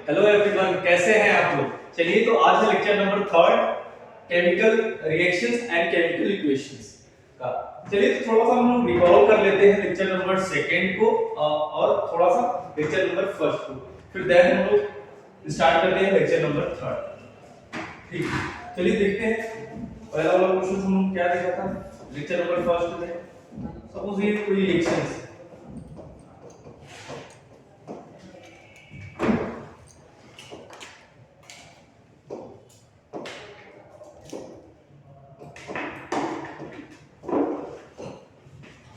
Hello everyone, कैसे हैं आप लोग। चलिए तो आज है lecture number 3 chemical reactions and chemical equations का। चलिए तो थोड़ा सा हम लोग रिकॉल कर लेते हैं लेक्चर नंबर 2 को और थोड़ा सा लेक्चर नंबर 1 को, फिर देन हम लोग स्टार्ट करते हैं लेक्चर नंबर 3। ठीक है, चलिए देखते हैं पहला वाला क्वेश्चन हम लोग क्या देखा था लेक्चर नंबर 1 में। सपोज ये कोई रिएक्शंस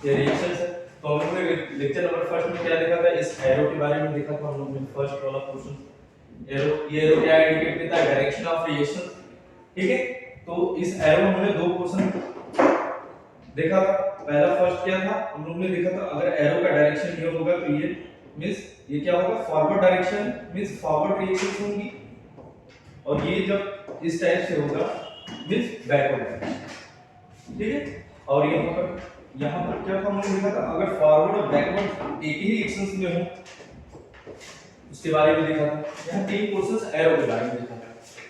ये रिएक्शंस है, तो हम लोग ने लेक्चर नंबर 1 में क्या देखा था, इस एरो के बारे में देखा था हम लोग ने। फर्स्ट वाला क्वेश्चन एरो, ये एरो क्या इंडिकेट करता है, डायरेक्शन ऑफ रिएक्शन। ठीक है, तो इस एरो में हमने दो क्वेश्चन देखा था। पहला फर्स्ट क्या था, हम लोग ने देखा था अगर एरो का डायरेक्शन ये होगा तो ये मींस ये क्या होगा, forward direction means forward reaction होंगी, और ये जब इस टाइप से होगा मींस बैकवर्ड डायरेक्शन। ठीक है, और यहाँ पर क्या था हमने देखा था, अगर फॉरवर्ड और बैकवर्ड एक ही रिएक्शंस में हो उसके बारे में देखा था। यहाँ तीन क्वेश्चंस एरो के बारे में देखा था।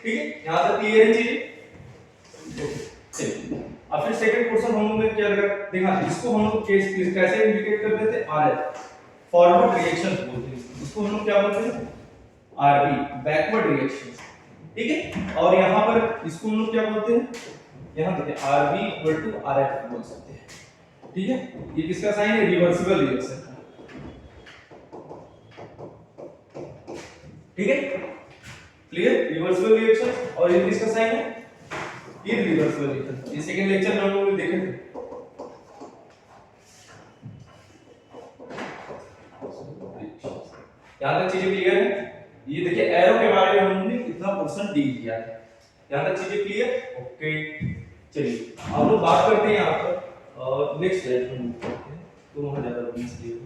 ठीक है, यहाँ तक क्लियर है चीजें। चलिए अब फिर सेकंड क्वेश्चन हम लोग ने क्या देखा, इसको हम लोग कैसे इंडिकेट करते थे, आरएफ फॉरवर्ड रिएक्शंस बोलते हैं इसको, हम लोग क्या बोलते हैं, आरबी बैकवर्ड रिएक्शंस। ठीक है, और यहाँ पर इसको हम लोग क्या बोलते हैं, यहाँ देखिए आरबी इक्वल टू आरएफ बोल सकते हैं। ठीक है, ये किसका साइन है, रिवर्सिबल रिएक्शन का। ठीक है, क्लियर, रिवर्सिबल रिएक्शन। और ये किसका साइन है, इररिवर्सिबल रिएक्शन। ये सेकंड लेक्चर में हम लोग देखे थे। यहां तक चीजें क्लियर है। ये देखिए एरो के बारे में हमने कितना परसेंट डील किया है, यहां तक चीजें क्लियर। ओके, चलिए अब लोग बात करते हैं यहाँ पर नेक्स्ट स्लाइड में मूव करते हैं, तो वहां ज्यादा रूल्स क्लियर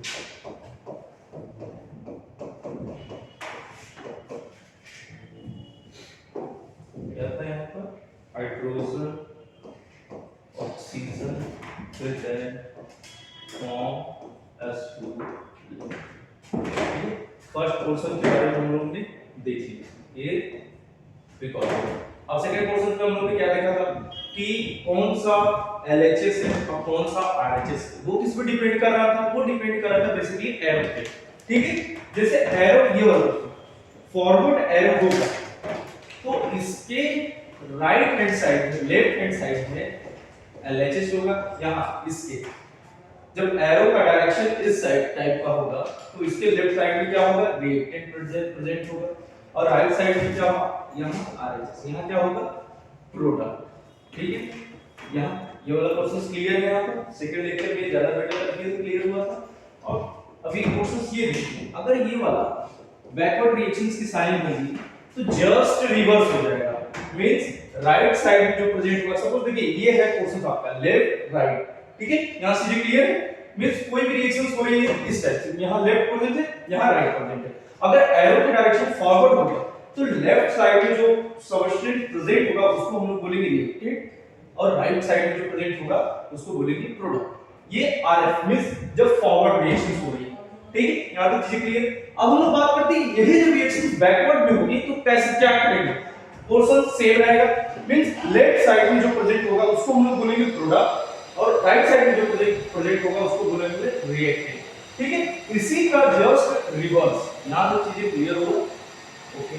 क्या था। यहाँ पर हाइड्रोजन ऑक्सीजन फिर then form S2। First portion के बारे में हम लोग ने देख लिया, ये रिकॉर्ड। अब सेकंड पोर्शन में हम लोग ने क्या देखा था कि कौन सा LHS है और कौन सा RHS है, वो किस पे डिपेंड कर रहा था, वो डिपेंड कर रहा था बेसिकली एरो पे। ठीक है, जैसे एरो ये वाला फॉरवर्ड एरो होगा तो इसके राइट हैंड साइड में, लेफ्ट हैंड साइड में LHS होगा। यहाँ इसके जब एरो का डायरेक्शन इस साइड टाइप का होगा तो इसके लेफ्ट साइड में क्या होगा, रिएक्टेंट प्रेजेंट होगा, और राइट साइड में क्या होगा, यहाँ RHS, यहाँ क्या होगा, प्रोडक्ट। ठीक है, यहाँ ये वाला क्वेश्चन क्लियर है। यहाँ पर सेकंड लेक्चर में ज्यादा बेटर तरीके से क्लियर हुआ था। और अभी क्वेश्चन ये देखिए, अगर ये वाला बैकवर्ड रिएक्शंस की साइन होगी तो जस्ट रिवर्स हो जाएगा, मींस राइट साइड में जो प्रेजेंट हुआ, सपोज देखिए ये है क्वेश्चन आपका लेफ्ट राइट। ठीक है, यहां से जो क्लियर है, मींस कोई भी रिएक्शंस हो रही है इस टाइप से, यहां लेफ्ट प्रेजेंट है, यहां राइट प्रेजेंट है। अगर एरो की डायरेक्शन फॉरवर्ड हो गया तो लेफ्ट साइड में जो सबस्टेंस प्रेजेंट होगा उसको हम लोग बोलेंगे रिएक्टेंट, और राइट साइड में जो प्रेजेंट होगा उसको बोलेंगे प्रोडक्ट। ये आरएफ मींस जब फॉरवर्ड रिएक्शंस हो रही है। ठीक है, यहां तक चीजें क्लियर। अब हम लोग बात करते हैं यही जो रिएक्शंस बैकवर्ड में होगी तो कैसे क्या करेंगे, पोर्शन सेम रहेगा, मींस लेफ्ट साइड में जो प्रेजेंट होगा उसको हम लोग बोलेंगे प्रोडक्ट, और राइट साइड में जो प्रेजेंट होगा उसको बोलेंगे रिएक्टेंट। ठीक है, इसी का जस्ट रिवर्स। यहां तक चीजें क्लियर हो। ओके,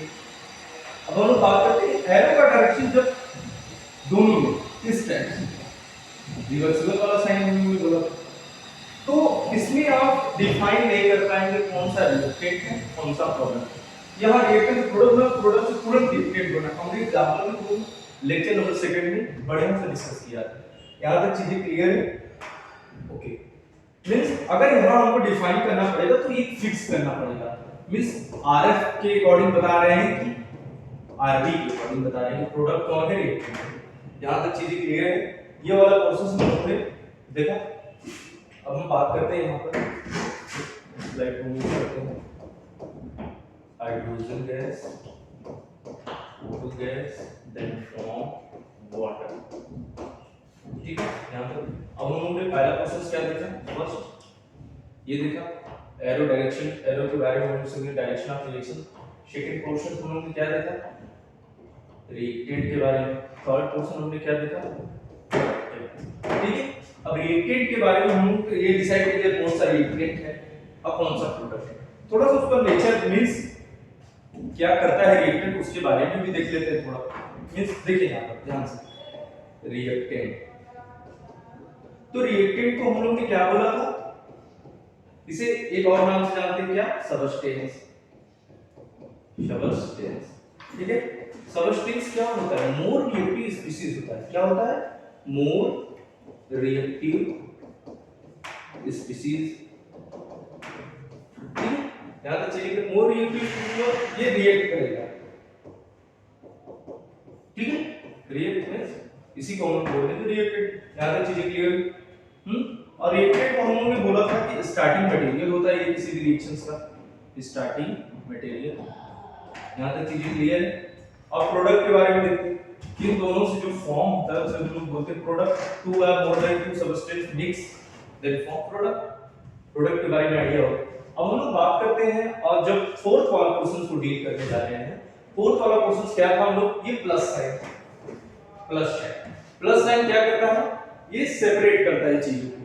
अब हम लोग बात करते हैं एरो का डायरेक्शन जब दोनों में इस टाइप से, रिवर्सिबल वाला साइन हमने बोला, तो इसमें आप डिफाइन नहीं कर पाएंगे कौन सा रिएक्टेंट है कौन सा प्रोडक्ट। यहाँ रिएक्टेंट प्रोडक्ट से तुरंत डिफरेंट होना, हमने एग्जांपल में तो लेक्चर नंबर 2 में बढ़िया से डिस्कस किया था। यहाँ तक चीजें क्लियर है। ओके, मींस अगर यहाँ हमको डिफाइन करना पड़ेगा तो ये फिक्स करना पड़ेगा, मींस आरएफ के अकॉर्डिंग बता रहे हैं कि आरबी के अकॉर्डिंग बता रहे हैं कि प्रोडक्ट कौन है, रिएक्टेंट है। यहाँ तक चीजें क्लियर है। ये वाला प्रोसेस हम लोगों ने देखा। अब हम बात करते हैं यहाँ पर स्लाइड को मूव करते हैं, hydrogen gas, O2 gas, then form water. ठीक है, यहाँ पर अब हम लोगों ने पहला प्रोसेस क्या देखा, फर्स्ट ये देखा एरो डायरेक्शन, एरो के बारे में हम लोग direction of reaction second portion हम लोगों ने क्या देखा, रिएक्टेंट के बारे में। थर्ड पोर्शन हमने क्या देखा, ठीक है। अब रिएक्टेंट के बारे में हम लोग ये डिसाइड करेंगे कौन सा रिएक्टेंट है और कौन सा प्रोडक्ट है। थोड़ा सा उसका नेचर मींस क्या करता है रिएक्टेंट, उसके बारे में भी देख लेते हैं थोड़ा। मींस देखिए यहां पर ध्यान से, रिएक्टेंट, तो रिएक्टेंट को हम लोग ने क्या बोला था, इसे एक और नाम से जानते हैं क्या, सबस्टेंस। सबस्टेंस, ठीक है। सबस्टेंस क्या होता है, मोर रिएक्टिव स्पीशीज होता है। क्या होता है, मोर रिएक्टिव स्पीशीज, ठीक है। यहां तक चलिए, मोर रिएक्टिव स्पीशीज ये रिएक्ट करेगा, ठीक है। रिएक्ट मींस इसी को हम बोलते हैं रिएक्टेंट। यहां तक चीजें क्लियर। और रिएक्टेंट को हम लोगों ने बोला था कि स्टार्टिंग मटेरियल होता है ये किसी भी रिएक्शंस का, स्टार्टिंग मटेरियल। यहां तक चीजें क्लियर है। और प्रोडक्ट के बारे में देखते हैं, इन दोनों से जो फॉर्म होता है उसे हम लोग बोलते हैं product. Two are more than two substance mix then form product. Product के बारे में आइडिया हो। अब हम लोग बात करते हैं, और जब फोर्थ वाला क्वेश्चन को डील करने जा रहे हैं, फोर्थ वाला क्वेश्चन क्या था हम लोग, ये plus sign. Plus sign, plus sign क्या करता है, ये सेपरेट करता है चीजों को,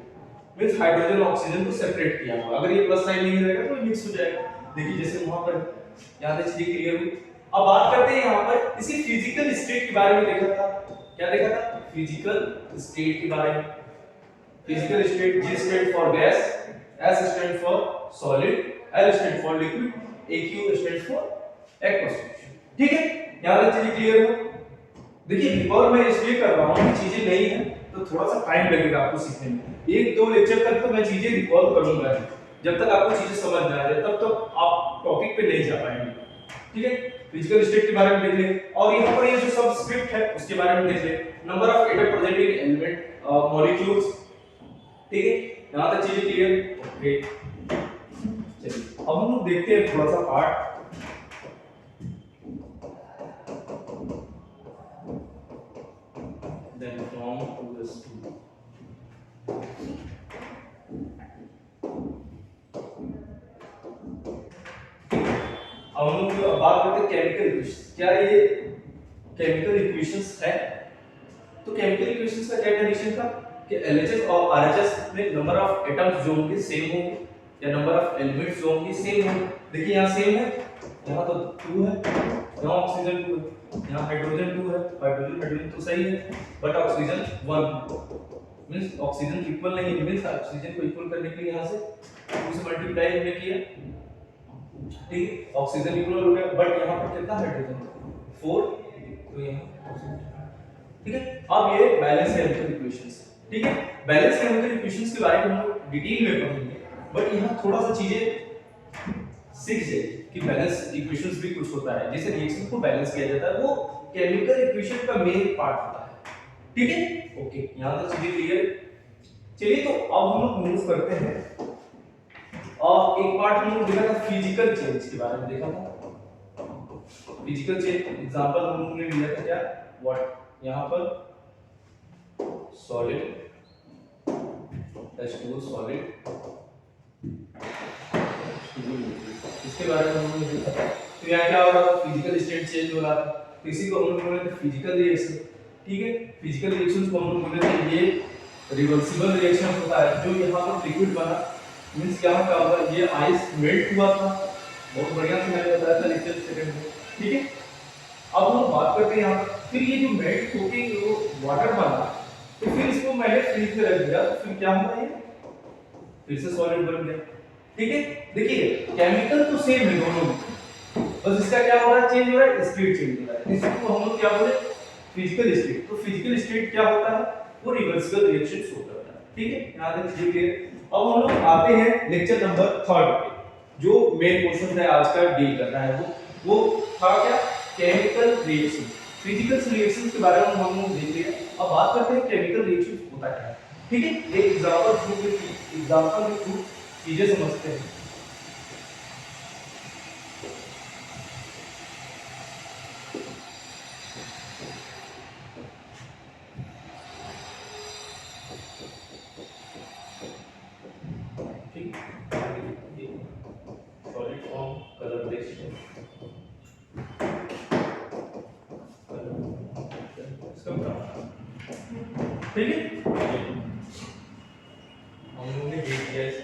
मींस हाइड्रोजन ऑक्सीजन को सेपरेट किया हुआ। अगर ये प्लस साइन नहीं रहेगा तो मिक्स हो जाएगा। देखिए जैसे वहां पर, यहां तक चीजें क्लियर हुई। अब बात करते हैं यहां पर इसी फिजिकल स्टेट के बारे में देखा था। क्या देखा था, फिजिकल स्टेट के बारे में। Physical state, G stand for gas, S stand for solid, L stand for liquid, AQ stand for aqueous. ठीक है, यहां तक चीजें क्लियर हो। देखिए रिकॉल मैं इसलिए कर रहा हूं कि चीजें नई हैं तो थोड़ा सा टाइम लगेगा आपको सीखने में। एक दो लेक्चर तक तो मैं चीजें रिकॉल करूंगा, जब तक आपको चीजें समझ ना आ जाए तब तक आप टॉपिक पे नहीं जा पाएंगे। ठीक है, फिजिकल स्टेट के बारे में देख ले, और यहाँ पर ये जो सबस्क्रिप्ट है उसके बारे में देख ले। Number of atom present in element molecules. ठीक है, यहां तक चीजें क्लियर। ओके, चलिए अब हम लोग देखते हैं थोड़ा सा part. then from to the student. अब हम लोग बात करते हैं केमिकल इक्वेशंस। क्या ये केमिकल इक्वेशंस है? तो केमिकल इक्वेशंस का क्या कंडीशन था कि LHS और RHS में नंबर ऑफ एटम्स जो होंगे सेम होंगे, या नंबर ऑफ एलिमेंट्स जो होंगे सेम होंगे। देखिए यहाँ सेम है, यहाँ तो 2 है, यहाँ ऑक्सीजन 2 है, यहाँ हाइड्रोजन 2 है, हाइड्रोजन तो सही है, but oxygen 1 means oxygen equal नहीं है, मींस ऑक्सीजन को इक्वल करने के लिए यहाँ से 2 से मल्टीप्लाई हमने किया। ठीक है, ऑक्सीजन इक्वल हो गया, बट यहाँ पर कितना हाइड्रोजन 4, तो यहाँ। ठीक है, अब ये बैलेंस केमिकल इक्वेशंस। ठीक है, बैलेंस केमिकल इक्वेशंस के बारे में हम लोग डिटेल में पढ़ेंगे, बट यहाँ थोड़ा सा चीजें सीख जाइए कि बैलेंस इक्वेशंस भी कुछ होता है, जैसे रिएक्शन को बैलेंस किया जाता है, वो केमिकल इक्वेशन का मेन पार्ट होता है। ठीक है, ओके, यहाँ तक चीजें क्लियर। चलिए तो अब हम लोग मूव करते हैं, और एक पार्ट हम लोग देखा था फिजिकल चेंज के बारे में देखा था। फिजिकल चेंज एग्जांपल हम लोगों ने लिया था क्या, व्हाट, यहाँ पर सॉलिड H2O सॉलिड, इसके बारे में हम लोगों ने देखा था। तो यहाँ क्या हो रहा था, फिजिकल स्टेट चेंज हो रहा था, तो इसी को हम लोग बोलते हैं फिजिकल रिएक्शन। ठीक है, फिजिकल रिएक्शंस को हम लोग बोलते हैं ये रिवर्सिबल रिएक्शन होता है। जो यहाँ पर लिक्विड बना, मींस क्या होगा, ये आइस मेल्ट हुआ था, बहुत बढ़िया से मैंने बताया था लेक्चर सेकंड में। ठीक है, अब हम बात करते हैं यहाँ पर, फिर ये जो मेल्ट होके जो वाटर बना, तो फिर इसको मैंने फ्रीज में रख दिया, तो फिर क्या हुआ, ये फिर से सॉलिड बन गया। ठीक है, देखिए केमिकल तो सेम है दोनों में, बस इसका क्या हो रहा है, चेंज हो रहा है, स्टेट चेंज हो रहा है। इसको हम लोग क्या बोले, फिजिकल स्टेट। तो फिजिकल स्टेट क्या होता है, वो रिवर्सिबल रिएक्शन शो करता है। ठीक है, यहां तक चीजें क्लियर। अब हम लोग आते हैं लेक्चर नंबर 3 पे, जो मेन क्वेश्चन है आज का डील करना है, वो था क्या, केमिकल रिएक्शन। फिजिकल रिएक्शंस के बारे में हम लोग देख लिया, अब बात करते हैं केमिकल रिएक्शन होता क्या है। ठीक है, एक एग्जांपल के थ्रू चीजें समझते हैं। ठीक, सॉलिड फॉर्म कलर रिएक्शन, ठीक है, हम लोगों ने देख लिया इसे।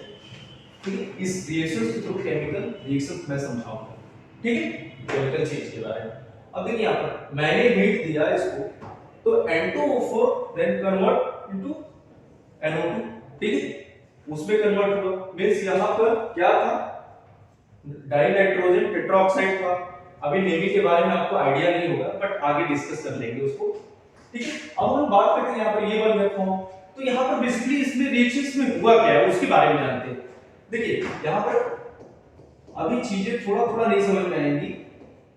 ठीक है, इस रिएक्शन के थ्रू केमिकल रिएक्शन मैं समझाऊंगा। ठीक है, केमिकल चेंज के बारे में। अब देखिए यहाँ पर मैंने हीट दिया इसको, तो N2O4 then convert into NO2। ठीक है, उसमें कन्वर्ट हुआ, मींस यहाँ पर क्या था, डाई नाइट्रोजन टेट्राऑक्साइड था। अभी नेवी के बारे में आपको आइडिया नहीं होगा, बट आगे डिस्कस कर लेंगे उसको। ठीक है, अब हम बात करते हैं यहाँ पर ये बन गया फॉर्म। तो यहाँ पर बेसिकली इसमें रिएक्शंस में हुआ क्या है उसके बारे में जानते हैं। देखिए यहाँ पर अभी चीजें थोड़ा थोड़ा नहीं समझ में आएंगी,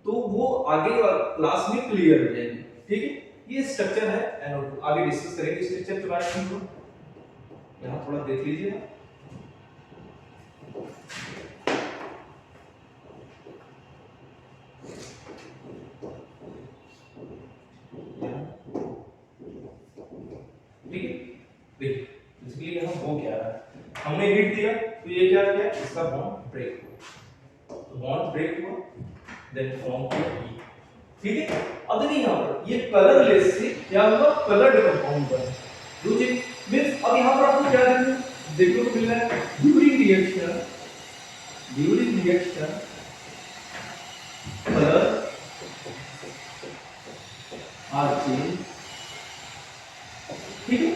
तो वो आगे क्लास में क्लियर हो जाएंगी। ठीक है, ये स्ट्रक्चर है NO2, आगे डिस्कस करेंगे स्ट्रक्चर के बारे में। यहाँ थोड़ा देख लीजिए। ठीक है, देखिए बेसिकली यहाँ हो क्या रहा है, हमने हीट दिया तो ये क्या किया, इसका बॉन्ड ब्रेक हुआ, तो बॉन्ड ब्रेक हुआ, देन फॉर्म किया E। ठीक है, अब देखिए यहाँ पर ये कलरलेस से क्या हुआ, कलर्ड कंपाउंड बना। दूसरी मींस अब यहाँ पर आपको क्या देखने को मिल रहा है, during reaction colour are change. ठीक है,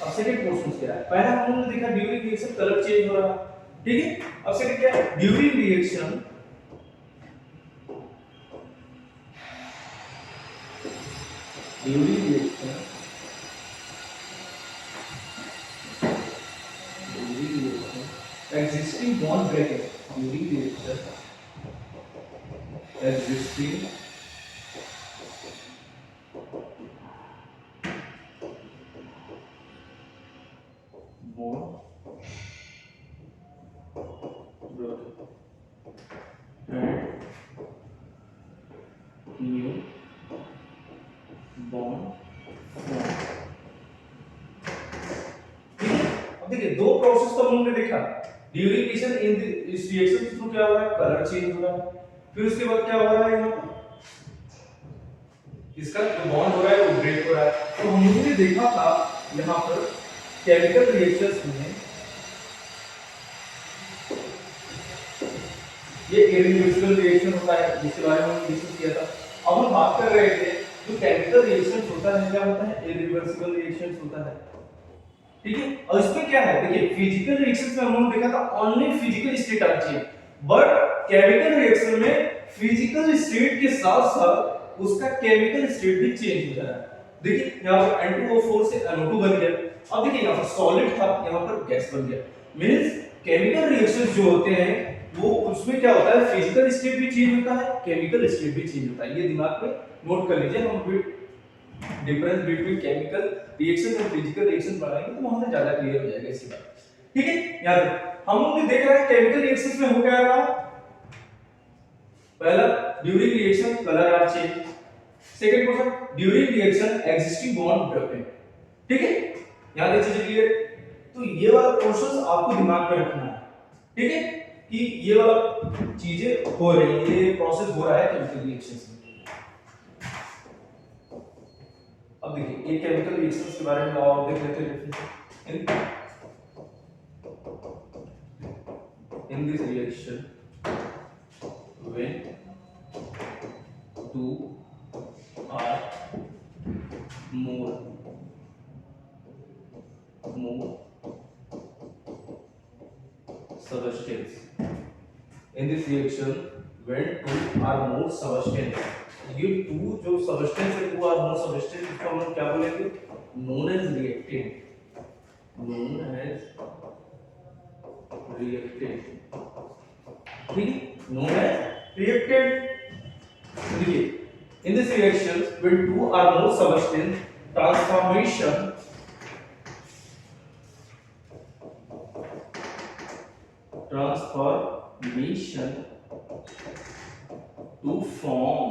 अब सेकंड क्वेश्चन क्या है, पहला हमने देखा ड्यूरिंग रिएक्शन कलर चेंज हो रहा है। ठीक है, अब सेकंड क्या है, during reaction existing bond breaking, during reaction existing bond broken and new bond formed। अब देखिए दो प्रोसेस तो हमने देखा, ड्यूरिंग रिएक्शन इन इस रिएक्शन के थ्रू क्या हो रहा है, कलर चेंज हो रहा है, फिर उसके बाद क्या हो रहा है, यहाँ पर इसका जो बॉन्ड हो रहा है वो ब्रेक हो रहा है। तो हम लोगों ने देखा था यहाँ पर केमिकल रिएक्शंस में ये इरिवर्सिबल रिएक्शन होता है, जिसके बारे में हमने डिस्कस किया था। अब हम बात कर रहे थे जो केमिकल रिएक्शंस होता है क्या होता है, इरिवर्सिबल रिएक्शंस होता है। ठीक है, और इसमें क्या है, देखिए फिजिकल रिएक्शंस में हमने देखा था ओनली फिजिकल स्टेट आती है, बट केमिकल रिएक्शन में फिजिकल स्टेट के साथ साथ उसका केमिकल स्टेट भी चेंज हो रहा है। देखिए यहाँ पर N2O4 से NO2 बन गया। अब देखिए यहाँ पर सॉलिड था, यहाँ पर गैस बन गया। मींस केमिकल रिएक्शंस जो होते हैं वो उसमें क्या होता है, फिजिकल स्टेट भी चेंज होता है, केमिकल स्टेट भी चेंज होता है। ये दिमाग में नोट कर लीजिए, हम डिफरेंस बिटवीन केमिकल रिएक्शन और फिजिकल रिएक्शन पढ़ाएंगे तो वहां से ज्यादा क्लियर हो जाएगा इसी बात। ठीक है, याद हम लोग भी देख रहे हैं केमिकल रिएक्शंस में हो क्या रहा, पहला during reaction colour are change, second question during reaction existing bond broken. ठीक है, याद है चीजें क्लियर। तो ये वाला क्वेश्चन आपको दिमाग में रखना है। ठीक है, कि ये वाला चीजें हो रही है, ये प्रोसेस हो रहा है केमिकल रिएक्शंस में। अब देखिए ये केमिकल रिएक्शंस के बारे में और देख लेते हैं। in this reaction when two are more substance, in this reaction when two are more substance, ये टू जो सबस्टेंस है, टू आर मोर सबस्टेंस, इसको हम लोग क्या बोलेंगे, known as reactant, known as reactant. ठीक है, नोन एज रिएक्टेंट। देखिए in this reaction when two are more substance transformation to form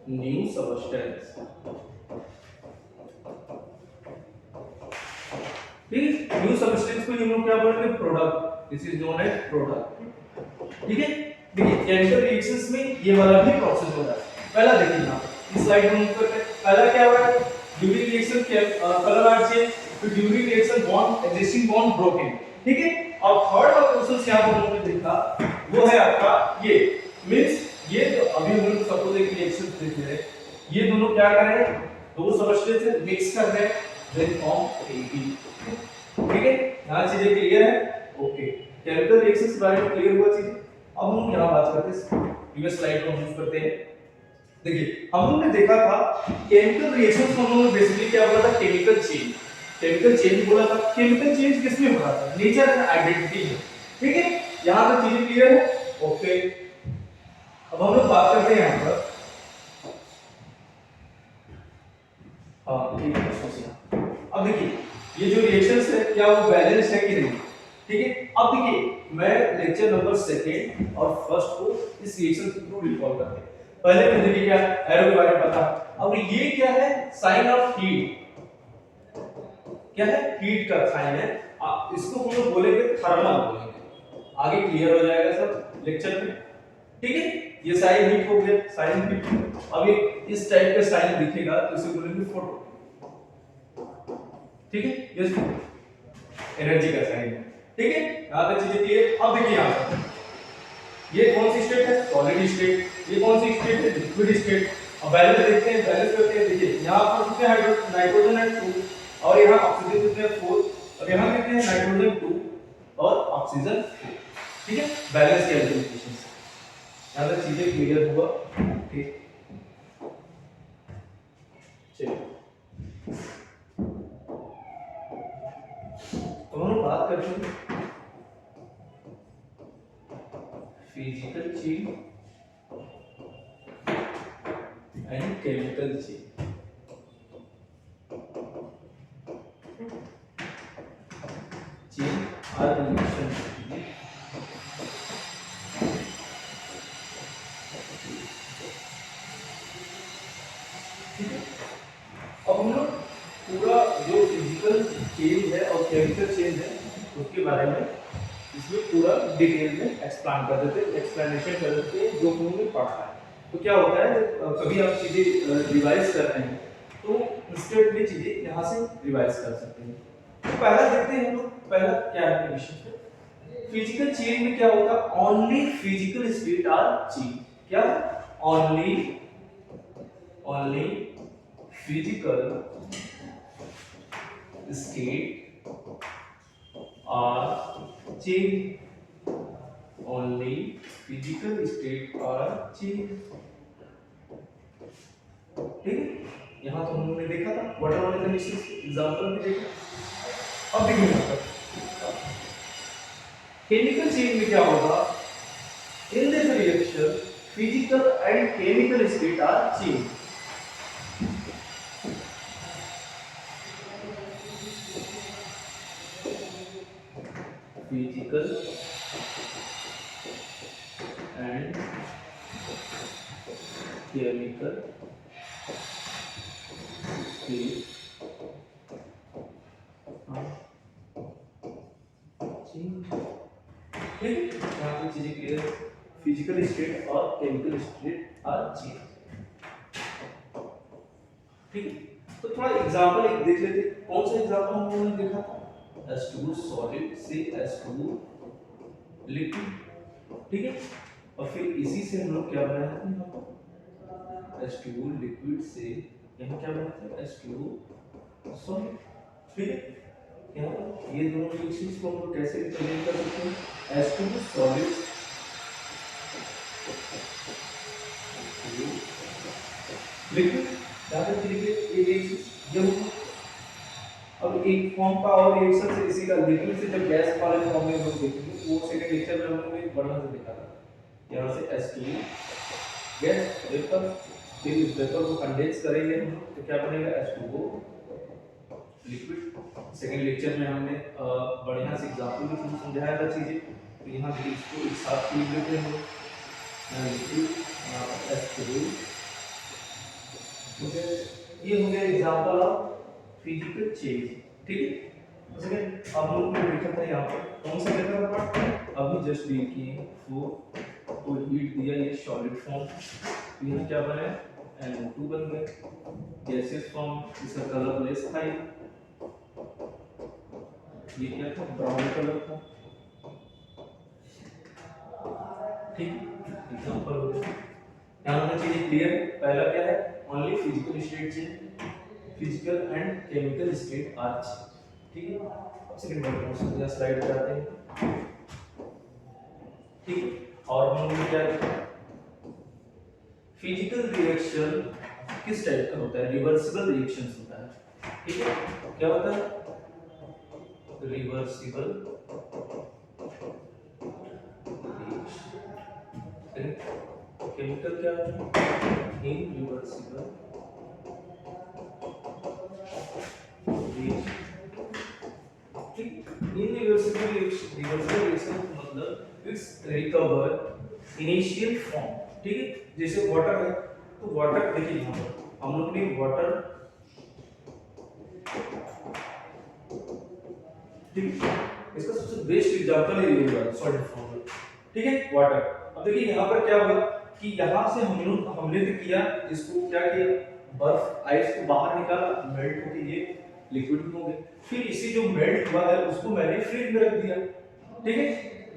new substance। ठीक है, न्यू सब्सटेंस को हम लोग क्या बोलते हैं, product. This is known as product. ठीक है, देखिए केमिकल रिएक्शंस में ये वाला भी प्रोसेस हो रहा है। पहला देखिए यहाँ इस स्लाइड में मूव करते हैं। पहला क्या हो रहा है, during reaction colour are change, फिर during reaction bond existing bond broken, ठीक है। और थर्ड वाला प्रोसेस यहाँ पर हमने देखा वो है आपका ये मींस ये तो अभी हम लोग सपोज एक रिएक्शन देख रहे हैं, ये दोनों क्या कर रहे हैं, दो सबस्टेंस से मिक्स कर रहे हैं, देन फॉर्म एटी, ठीक है। यहाँ चीजें क्लियर है, ओके। केमिकल रिएक्शंस के बारे में क्लियर हुआ चीजें। अब हम यहाँ बात करते हैं, प्रीवियस स्लाइड को मूव करते हैं। देखिए हम लोगों ने देखा था केमिकल रिएक्शंस को हम लोगों ने बेसिकली क्या बोला था, केमिकल चेंज। केमिकल चेंज बोला था। केमिकल चेंज किसमें हो रहा था, नेचर एंड आइडेंटिटी में, ठीक है। यहाँ तक चीजें क्लियर है, ओके। अब हम लोग बात करते हैं यहाँ पर, हाँ ठीक है। अब देखिए ये जो रिएक्शंस है क्या वो बैलेंस है कि नहीं, ठीक है। अब देखिए मैं लेक्चर नंबर 2 और 1 को इस रिएक्शन के थ्रू रिकॉल करते हैं। पहले में देखिए क्या एरो के बारे में पता। अब ये क्या है, साइन ऑफ हीट, क्या है, हीट का साइन है। इसको हम लोग बोलेंगे थर्मल बोलेंगे, आगे क्लियर हो जाएगा सब लेक्चर में, ठीक है। ये साइन हीट हो गया, साइन हीट। अब ये इस टाइप का साइन दिखेगा तो इसे बोलेंगे फोटो, ठीक है। ये एनर्जी का साइन है, ठीक है। यहां तक चीजें क्लियर। अब देखिए यहां पर ये कौन सी स्टेट है, सॉलिड स्टेट, ये कौन सी स्टेट है, लिक्विड स्टेट। अब बैलेंस देखते हैं, बैलेंस करते हैं। देखिए यहां पर कितने नाइट्रोजन है 2 और यहां ऑक्सीजन कितने 4 और यहां कितने हैं नाइट्रोजन 2 और ऑक्सीजन 4, ठीक है। बैलेंस कैलकुलेशन से यहां तक चीजें क्लियर हुआ, ठीक। चलिए तो हम बात करते हैं physical change and chemical change. Are reaction अब हम लोग पूरा जो फिजिकल चेंज है और केमिकल चेंज है उसके बारे में इसमें पूरा डिटेल में एक्सप्लेन कर देते हैं, एक्सप्लेनेशन कर देते हैं जो हम लोग पढ़ा है। तो क्या होता है कभी आप चीजें रिवाइज कर रहे हैं तो इंस्टेंटली चीजें यहाँ से रिवाइज कर सकते हैं। तो पहला देखते हैं हम लोग, पहला क्या है विषय, फिजिकल चेंज में क्या होता है, only physical state are change. क्या, only physical state are change, only physical state are change, ठीक है। यहां तो हमने देखा था वाटर वाले कंडीशंस एग्जांपल भी देखा। अब देखिए यहां पर केमिकल चेंज में क्या होगा, in this reaction physical and chemical state are change. Physical and chemical state ठीक है। यहाँ पे चीजें क्लियर, फिजिकल स्टेट और केमिकल स्टेट आर चेंज, ठीक है। तो थोड़ा एग्जांपल एक देख लेते हैं। कौन सा एग्जांपल हम लोगों ने देखा था, H2 सॉलिड से H2 लिक्विड, ठीक है। और फिर इसी से हम लोग क्या बनाए थे, यहाँ पर H2 लिक्विड से यहाँ क्या बनाए थे, H2 सॉलिड, ठीक है। यहाँ पर ये दोनों रिएक्शंस को हम लोग कैसे रिप्रेजेंट कर सकते हैं, H2 सॉलिड लिक्विड, यहाँ पर लिक्विड ये रिएक्शन जब अब एक फॉर्म का और रिएक्शन से इसी का लिक्विड से जब गैस वाले फॉर्म में हम लोग देखेंगे, वो सेकंड लेक्चर में हम लोग एक बढ़िया से देखा था। यहाँ से H2 गैस वेपर, फिर इस वेपर को कंडेंस करेंगे हम लोग तो क्या बनेगा, H2O लिक्विड। सेकंड लेक्चर में हमने बढ़िया से एग्जांपल भी तुमको समझाया था चीजें, तो यहाँ भी इसको एक साथ लिख लेते हैं हम लोग, लिक्विड H2O, ये हो गया एग्जांपल ऑफ फिजिकल चेंज, ठीक है। सेकंड अब लोग ने देखा था यहाँ पर कौन सा देखा था पार्ट, अभी जस्ट डील किए 4 को हीट दिया, ये सॉलिड फॉर्म, यहाँ क्या बना है NO2 बन गया, गैसियस फॉर्म, इसका कलर लेस था, ये क्या था ब्राउन कलर था, ठीक, एग्जांपल हो गया। यहाँ होना चाहिए क्लियर, पहला क्या है only physical state change, physical and chemical state are change, ठीक है। अब सेकंड क्वेश्चन या स्लाइड पे आते हैं, ठीक। और हम लोग क्या देखा, फिजिकल रिएक्शन किस टाइप का होता है, रिवर्सिबल रिएक्शंस होता है, ठीक है। क्या होता है रिवर्सिबल रिएक्शन, केमिकल क्या है इनरिवर्सिबल रिएक्शन, ठीक। इनरिवर्सिबल रिएक्शन मतलब इट्स रिकवर इनिशियल फॉर्म, ठीक है। जैसे वाटर है तो वाटर देखिए यहाँ पर हम लोग ने वाटर, ठीक, इसका सबसे बेस्ट एग्जांपल है ये सॉलिड फॉर्म, ठीक है वाटर। अब देखिए यहाँ पर क्या हुआ कि यहाँ से हमने तो किया इसको, क्या किया बर्फ आइस को बाहर निकाला, मेल्ट होके ये लिक्विड हो गया, फिर इसी जो मेल्ट हुआ है उसको मैंने फ्रिज में रख दिया, ठीक है।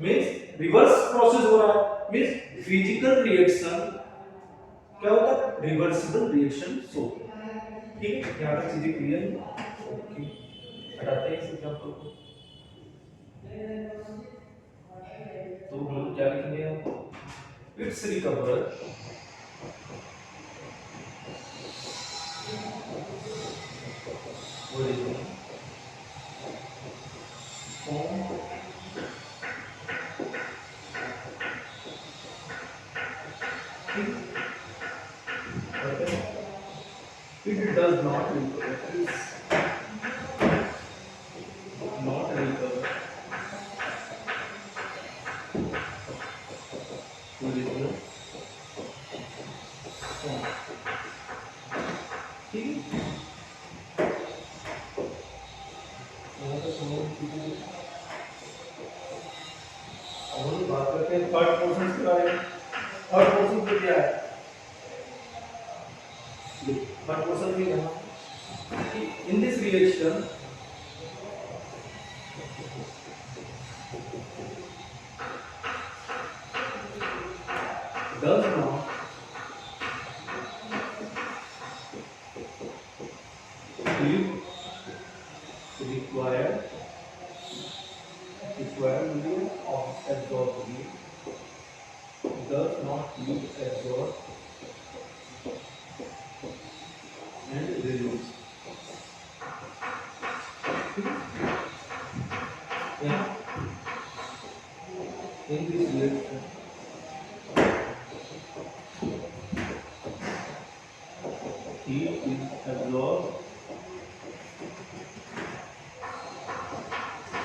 मींस रिवर्स प्रोसेस हो रहा है, मींस फिजिकल रिएक्शन क्या होता है रिवर्सिबल रिएक्शन सो, ठीक है। यहाँ तक चीजें क्लियर है, ओके। हटाते हैं इस एग्जांपल को, तो हम क्या लिखेंगे it's recover origin form it does not recover, it is not recover original form, ठीक है। यहाँ पर हम बात करते हैं थर्ड पोर्शन के बारे में। थर्ड पोर्शन में क्या है, थर्ड पोर्शन में यहाँ in this reaction does not require medium of absorption, does not absorb and release, yeah. In this reaction heat is absorbed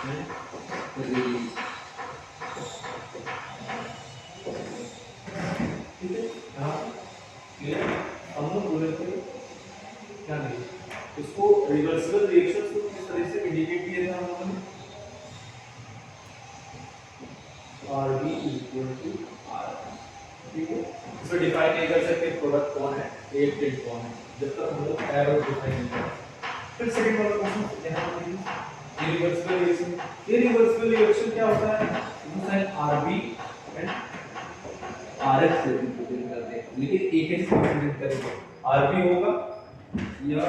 and released, ठीक है। हाँ क्लियर, हम लोग बोले थे क्या नहीं, इसको रिवर्सिबल रिएक्शंस को किस तरह से इंडिकेट किया था हम लोगों ने, RB = R, ठीक है। इसको डिफाइन नहीं कर सकते प्रोडक्ट कौन है, रिएक्टेंट कौन है, जब तक हम लोग एरो डिफाइन नहीं करते। फिर सेकंड वाला क्वेश्चन यहाँ पर इरिवर्सिबल रिएक्शन, इरिवर्सिबल रिएक्शन क्या होता है, साइन RB एंड RF से रिप्रेजेंट करते हैं, लेकिन एक ही से रिप्रेजेंट करेंगे, RB होगा या यहाँ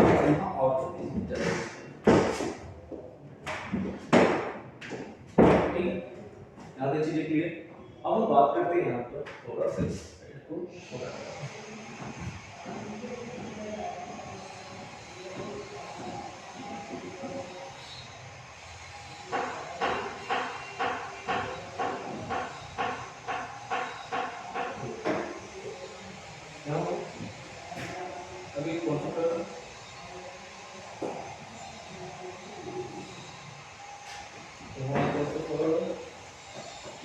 आउटपुट जाएगा, ठीक है। यहाँ तक चीजें क्लियर। अब हम बात करते हैं यहाँ पर थोड़ा सा इसको थोड़ा अभी कौन सा कर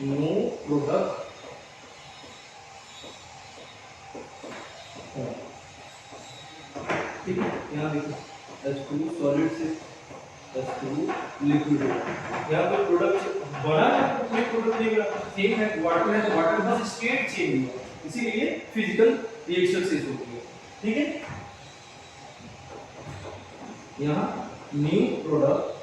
नो प्रोडक्ट ठीक है। यहाँ देखो H2 सॉलिड से H2 लिक्विड, यहाँ पे प्रोडक्ट बना है, कोई वाटर को नहीं मिला, सेम है वाटर है तो वाटर बस स्टेट चेंज हुआ, इसीलिए फिजिकल रिएक्शन से होती है। ठीक है, यहाँ न्यू प्रोडक्ट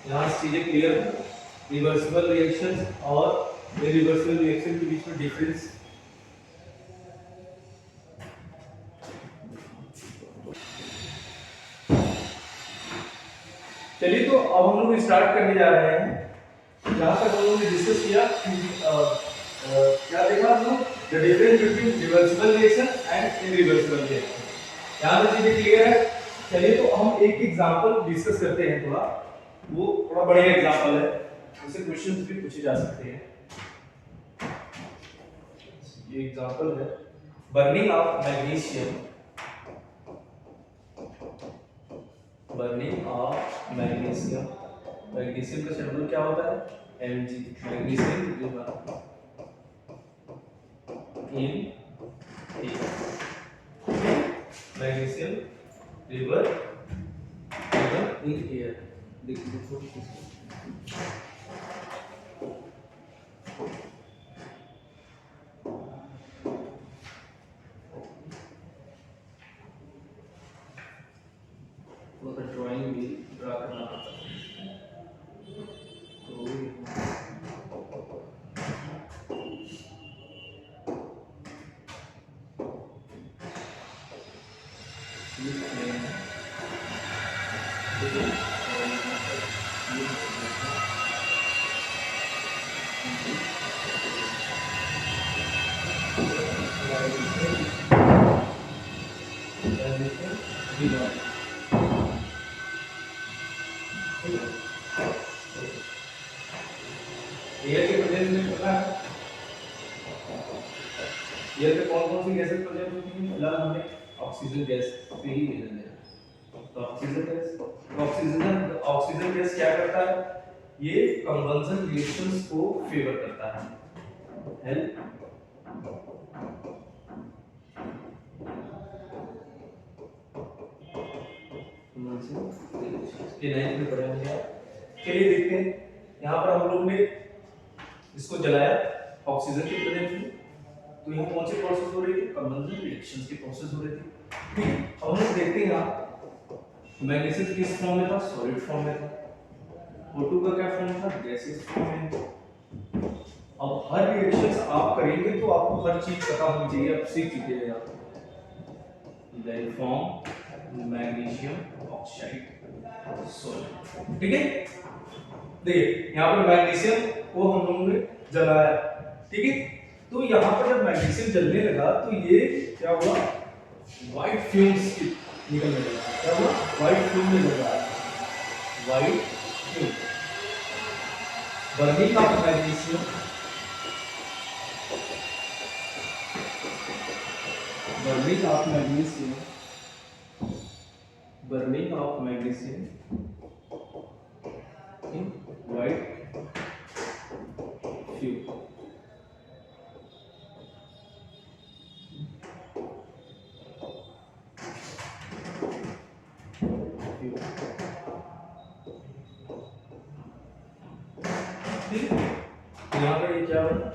यहाँ चीजें क्लियर है। रिवर्सिबल रिएक्शन और इरिवर्सिबल रिएक्शन के बीच में डिफरेंस। चलिए तो अब हम लोग स्टार्ट करने जा रहे हैं। जहाँ तक हम लोगों ने डिस्कस किया क्या देखा हम लोग, the difference between reversible reaction and irreversible reaction. यहाँ तक चीजें क्लियर है। चलिए तो हम एक एग्जांपल डिस्कस करते हैं, वो थोड़ा बढ़िया एग्जांपल है, उससे क्वेश्चंस भी पूछे जा सकते हैं। ये एग्जांपल है burning of magnesium, burning of magnesium. Magnesium का सिंबल क्या होता है, Mg। Magnesium in magnesium river in air. देखिए ड्राइंग भी ड्रा करना पड़ता है। एयर के प्रेजेंस में पता है एयर पे कौन कौन सी गैसेस प्रेजेंट होती हैं? फिलहाल हमने ऑक्सीजन गैस पे ही ध्यान देना। तो ऑक्सीजन गैस क्या करता है, ये कन्वर्जन रिएक्शंस को फेवर करता है, हेल्प ये लाइन में पढ़े होंगे। चलिए देखते हैं, यहाँ पर हम लोग ने इसको जलाया ऑक्सीजन के प्रेजेंस में, तो यहाँ कौन सी प्रोसेस हो रही थी, कन्वर्जन रिएक्शंस की प्रोसेस हो रही थी। ठीक है, अब हम लोग देखते हैं यहाँ मैग्नीशियम किस फॉर्म में था, सॉलिड फॉर्म में था। O2 का क्या फॉर्म था, गैसियस फॉर्म में। अब हर रिएक्शंस आप करेंगे तो आपको हर चीज पता होनी चाहिए, आप सीख चुके हैं। Then form magnesium oxide solid. ठीक है, देखिए यहाँ पर मैग्नीशियम को हम लोगों ने जलाया, ठीक है। तो यहाँ पर जब मैग्नीशियम जलने लगा तो ये क्या हुआ, व्हाइट फ्यूम्स निकलने लगा। क्या हुआ, व्हाइट फ्यूम निकल रहा है, white fume. Burning of magnesium, burning of magnesium, burning of magnesium in white fume. यहाँ पर ये क्या होगा,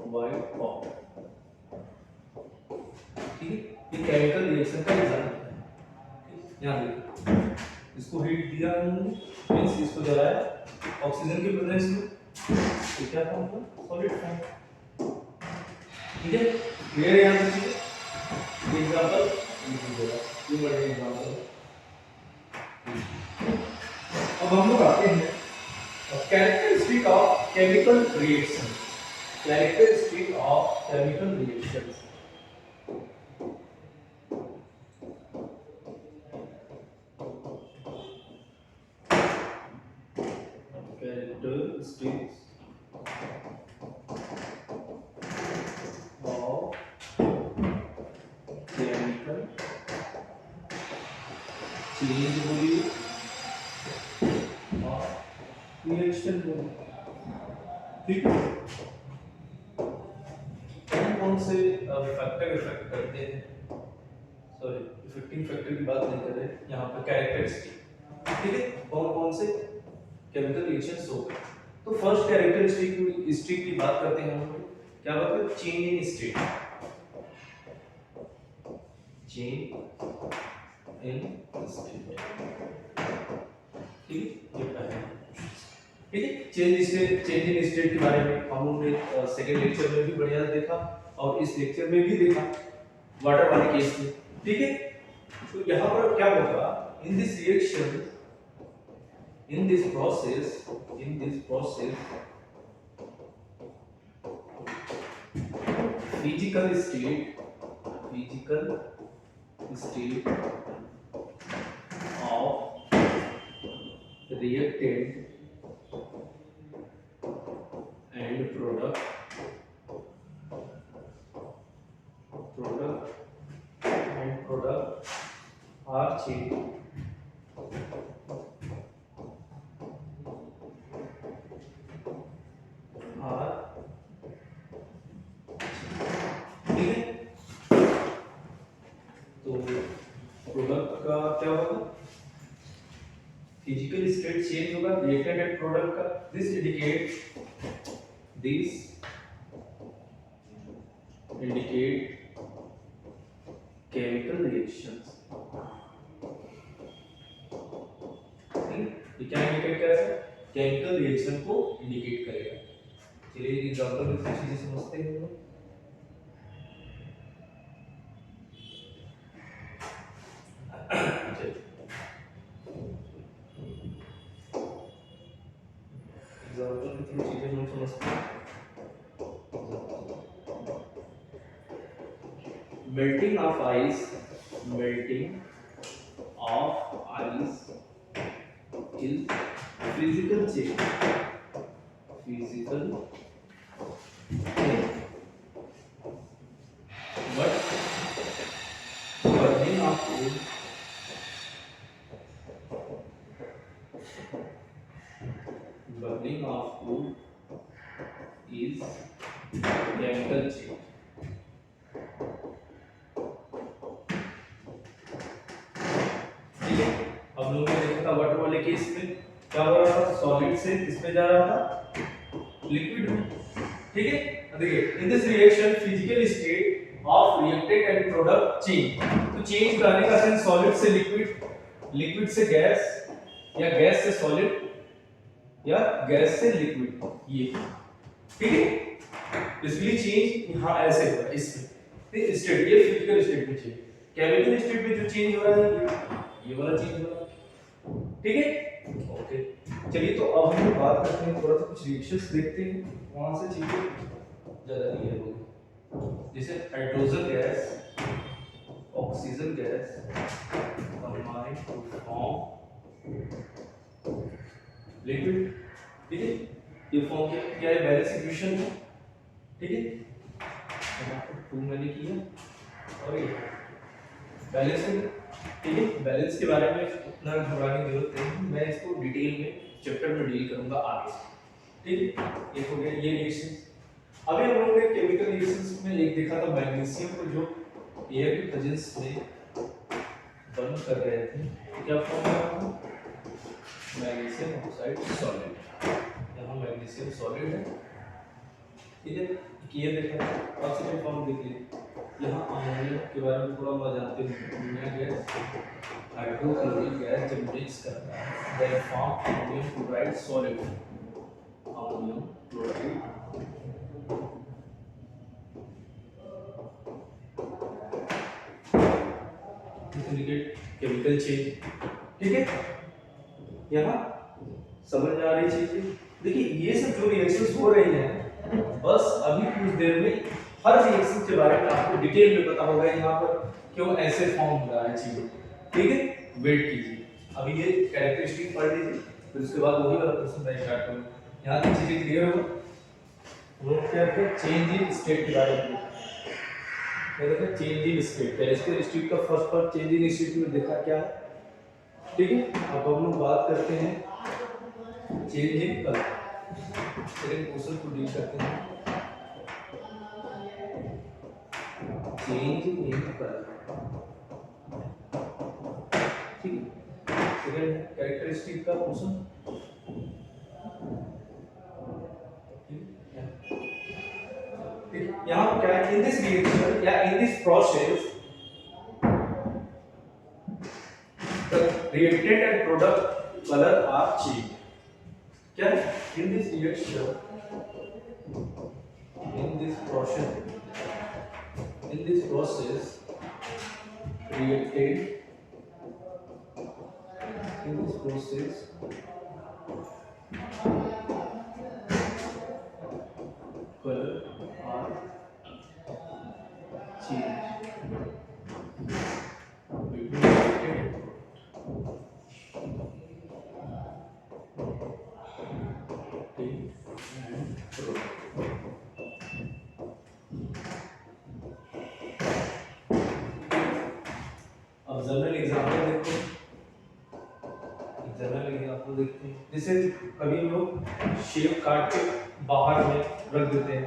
व्हाइट फॉर्म। ठीक है, ये केमिकल रिएक्शन का रिजल्ट है। यहाँ देखिए, इसको हीट दिया हमने, मींस इसको जलाया ऑक्सीजन के प्रेजेंस में, ये क्या फॉर्म था, सॉलिड फॉर्म। ठीक है, क्लियर है यहाँ से एग्जांपल लिख दीजिएगा, ये बड़ा एग्जांपल है। अब हम लोग आते हैं characteristic of chemical reaction, characteristic of chemical reactions. Characteristics of chemical change बोलिए और रिएक्शन बोलिए। ठीक है, कौन कौन से इफेक्टिव इफेक्ट करते हैं, सॉरी इफेक्टिव फैक्टर की बात नहीं कर रहे यहाँ पर, कैरेक्टरिस्टिक, ठीक है, कौन कौन से केमिकल रिएक्शंस हो गए। तो फर्स्ट कैरेक्टरिस्टिक की बात करते हैं हम लोग, क्या बात है, change in state, change in state, ठीक है, ठीक है। चेंज इन स्टेट के बारे में हम लोगों ने सेकंड लेक्चर में भी बढ़िया देखा और इस लेक्चर में भी देखा वाटर वाले केस में, ठीक है। तो यहाँ पर क्या होगा, in this reaction, in this process physical state of reactant and product are changed, ठीक है। तो प्रोडक्ट का क्या होगा, फिजिकल स्टेट चेंज होगा रिएक्टेंट एंड प्रोडक्ट का, दिस इंडिकेट केमिकल रिएक्शंस, ये क्या इंडिकेट करेगा, केमिकल रिएक्शन को इंडिकेट करेगा। चलिए एग्जांपल में कुछ चीजें समझते हैं हम लोग। एग्जांपल में कुछ चीजें हम समझते हैं। Melting of ice is physical change, but burning of food is chemical change. अब लोगों ने देखा था वाटर वाले केस में क्या हो रहा था, सॉलिड से किस पे जा रहा था, लिक्विड में, ठीक है। देखिए in this reaction physical state of reactant and product change, तो चेंज कराने का सेंस सॉलिड से लिक्विड, लिक्विड से गैस, या गैस से सॉलिड, या गैस से लिक्विड, ये ठीक है। बेसिकली चेंज यहाँ ऐसे हो रहा है इसमें, स्टेट ये फिजिकल स्टेट में चेंज, केमिकल स्टेट में जो चेंज हो रहा है ये वाला चेंज हो रहा है, ठीक है। ओके चलिए तो अब हम बात करते हैं, थोड़ा सा कुछ रिएक्शंस देखते हैं, वहां से चीजें ज्यादा क्लियर होगी। जैसे hydrogen gas, oxygen gas combine to form liquid, ठीक है। ये फॉर्म क्या है, बैलेंस इक्वेशन है, ठीक है। यहाँ पर 2 मैंने किया और ये बैलेंस है, ठीक है। बैलेंस के बारे में उतना घबराने की जरूरत नहीं, मैं इसको डिटेल में चैप्टर में डील करूंगा आगे, ठीक है। एक हो गया ये रिएक्शन। अभी हम लोगों ने केमिकल रिएक्शंस में एक देखा था, मैग्नीशियम को जो एयर की प्रेजेंस में बर्न कर रहे थे, क्या फॉर्म हुआ, मैग्नीशियम ऑक्साइड सॉलिड। यहाँ मैग्नीशियम सॉलिड है, ठीक है। ये देखा ऑक्सीजन फॉर्म देखिए, यहाँ अमोनिया के बारे में थोड़ा बहुत जानते हैं। अमोनिया गैस हाइड्रोक्लोरिक गैस जब मिक्स करता है then form ammonium chloride solid, ammonium chloride indicate chemical change, ठीक है। यहाँ समझ आ रही चीजें, देखिए ये सब जो रिएक्शंस हो रही हैं, बस अभी कुछ देर में हर रिएक्शन के बारे में आपको डिटेल में पता होगा, यहाँ पर क्यों ऐसे फॉर्म हो रहा है चीजें, ठीक है। वेट कीजिए, अभी ये कैरेक्टरिस्टिक पढ़ लीजिए, फिर उसके बाद वही वाला क्वेश्चन मैं स्टार्ट करूंगा। यहाँ तक चीजें क्लियर हो, वो क्या है, चेंज इन स्टेट के बारे में देखा, चेंज इन स्टेट, कैरेक्टरिस्टिक का first part change in state में देखा क्या है, ठीक है। अब हम लोग बात करते हैं change in colour, second question को डील करते हैं। चेंज इन कलर, ठीक है। सेकंड कैरेक्टरिस्टिक का क्वेश्चन, यहाँ पर क्या है, इन दिस रिएक्शन या in this process the reactant and product color are changed. क्या है, in this reaction, in this process reactant, in this process color are changed between reactant and product. अब general example देखते हैं, जैसे कभी हम लोग शेप काट के बाहर में रख देते हैं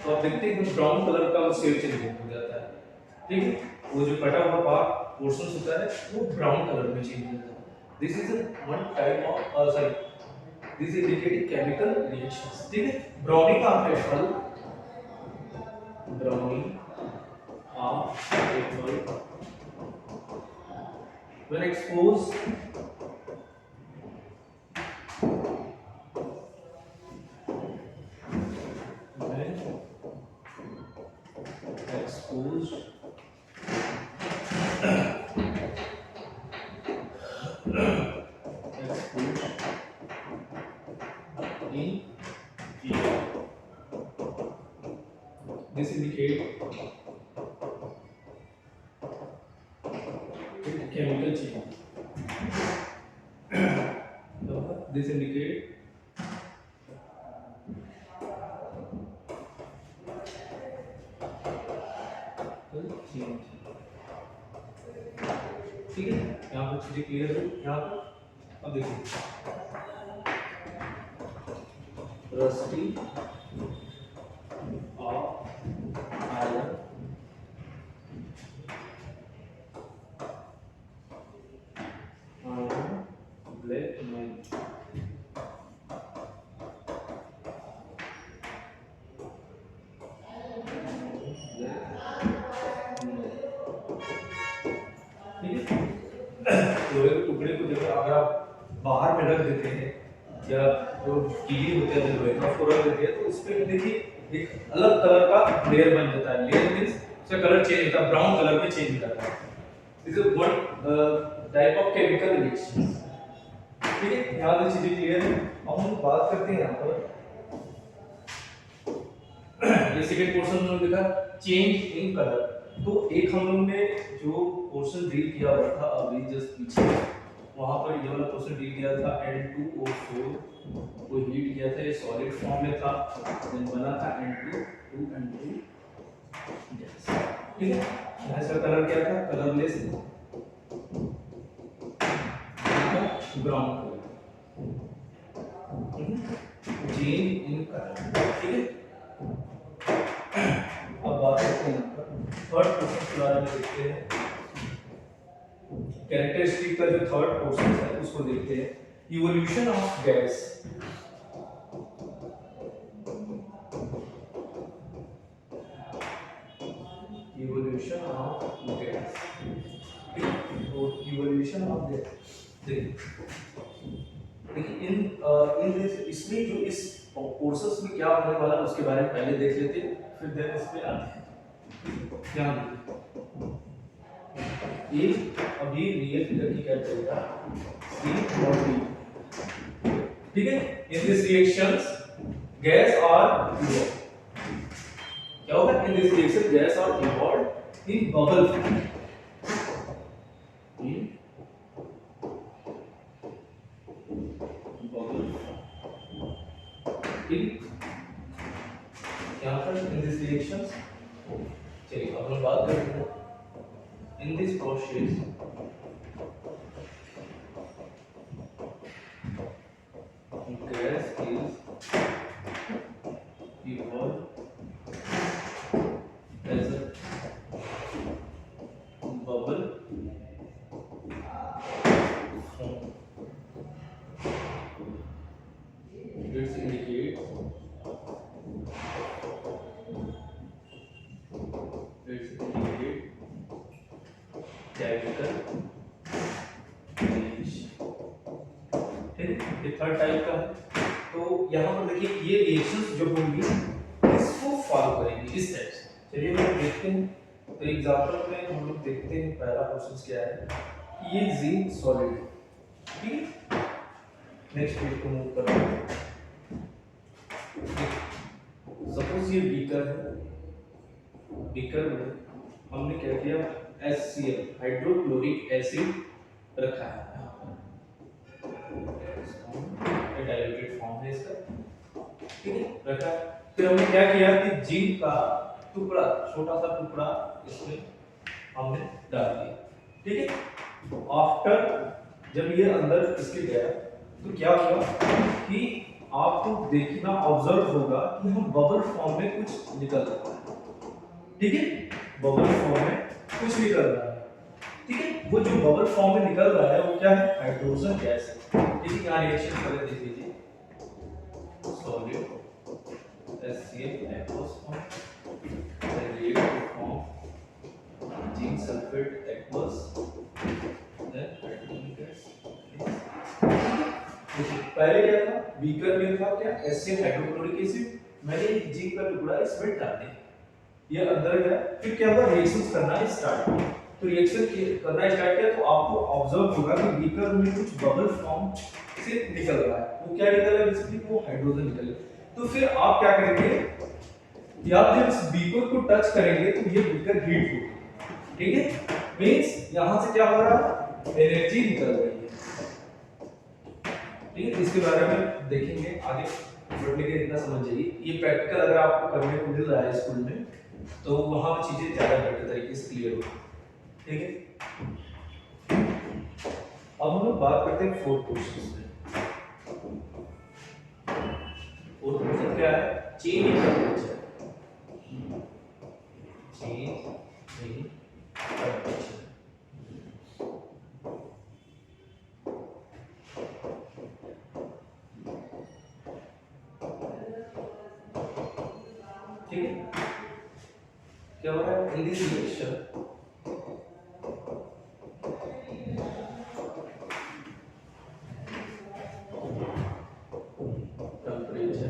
तो आप देखते हैं कि ब्राउन कलर का वो शेप चेंज हो जाता है, ठीक है। वो जो कटा हुआ पार्ट पोर्शन होता है वो ब्राउन कलर में चेंज हो जाता है। This is one type of sorry, this indicating chemical reactions, ठीक है। Browning of Apple, browning of Apple when exposed in air, this indicate chemical change. This indicate change, ठीक है। यहाँ पर चीजें क्लियर है। यहाँ पर अब देखिए, rusty of iron black man, लोहे के टुकड़े को जब अगर आप बाहर में रख देते हैं या जो गीली होते हैं लोहे का उसको रख देते हैं तो उस पर देखिए एक अलग कलर का लेयर बन जाता है। लेयर मींस उसका कलर चेंज होता है, ब्राउन कलर में चेंज हो जाता है। This is one type of chemical reaction, ठीक है। यहाँ पे चीजें क्लियर है। अब हम बात करते हैं यहाँ पर ये सेकंड पोर्शन में हमने देखा चेंज इन कलर। तो एक हम लोग ने जो पोर्शन डील किया हुआ था अभी जस्ट पीछे, वहां पर ये वाला पोर्शन डील किया था N2O4 को हीट किया था, ये सॉलिड फॉर्म में था, देन बना था N2N2 गैस, ठीक है। यहाँ इसका कलर क्या था, colourless brown colour, change in colour, ठीक है। अब बात करते हैं थर्ड पोर्शन के बारे में, देखते हैं कैरेक्टरिस्टिक का जो थर्ड पोर्शन है उसको देखते हैं। Evolution of gas, evolution of gas, तो इवोल्यूशन ऑफ गैस देखिए इन दिस, इसमें जो इस पोर्शंस में क्या होने वाला है उसके बारे में पहले देख लेते हैं, फिर देन इस पे आते हैं। क्या ये अभी रिएक्ट करके क्या करेगा, C और D, ठीक है। In this reactions gas are evolve, क्या होगा, in this reaction gas are evolve in bubble form, in bubble, in यहाँ पर इन दिस रिएक्शंस, चलिए अब हम बात करते हैं in this process gas is evolved as a chemical reaction, ठीक है, ये थर्ड टाइप का है। तो यहाँ पर देखिए ये रिएक्शंस जो होंगी इसको फॉलो करेंगे इस टाइप से। चलिए हम देखते हैं। तो एग्जांपल में हम लोग देखते हैं पहला क्वेश्चन क्या है कि ये जिंक सॉलिड, ठीक है। नेक्स्ट पेज को मूव करते हैं। सपोज ये बीकर है, बीकर में हमने क्या किया HCl हाइड्रोक्लोरिक एसिड रखा है यहाँ पर, डाइल्यूटेड फॉर्म है इसका, ठीक है, रखा है। फिर हमने क्या किया कि जिंक का टुकड़ा, छोटा सा टुकड़ा इसमें हमने डाल दिया, ठीक है। आफ्टर जब ये अंदर इसके गया तो क्या हुआ कि आपको देखना ऑब्जर्व होगा कि हम बबल फॉर्म में कुछ निकल रहा है, ठीक है, बबल फॉर्म में कुछ निकल रहा है, ठीक है। वो जो बबल फॉर्म में निकल रहा है वो क्या है, हाइड्रोजन गैस है, ठीक है। यहाँ रिएक्शन करके देख लीजिए, solute HCl aqueous form, then react to form zinc sulfate aqueous, then hydrogen gas। पहले क्या था, बीकर में था क्या HCl हाइड्रोक्लोरिक एसिड, मैंने जिंक का टुकड़ा इसमें डाल दिया, ये अंदर गया। फिर क्या हुआ, रिएक्शंस करना स्टार्ट किया। तो रिएक्शन करना स्टार्ट किया तो आपको ऑब्जर्व होगा कि बीकर में कुछ बबल फॉर्म से निकल रहा है। वो क्या निकल रहा है, बेसिकली वो हाइड्रोजन निकल रहा है। तो फिर आप क्या करेंगे, या जब इस बीकर को टच करेंगे तो ये बीकर हीट होगी, ठीक है। मींस यहां से क्या हो रहा है, एनर्जी निकल रही है, ठीक है। इसके बारे में देखेंगे आगे बढ़ने के, इतना समझ जाइए। ये प्रैक्टिकल अगर आपको करने को मिल रहा है स्कूल में तो वहां पे चीजें ज्यादा बेटर तरीके से क्लियर होगी, ठीक है। अब हम लोग बात करते हैं फोर्थ क्वेश्चन में। फोर्थ क्वेश्चन क्या है, change in temperature, change in temperature, ठीक है। क्या हो रहा है in this reaction, temperature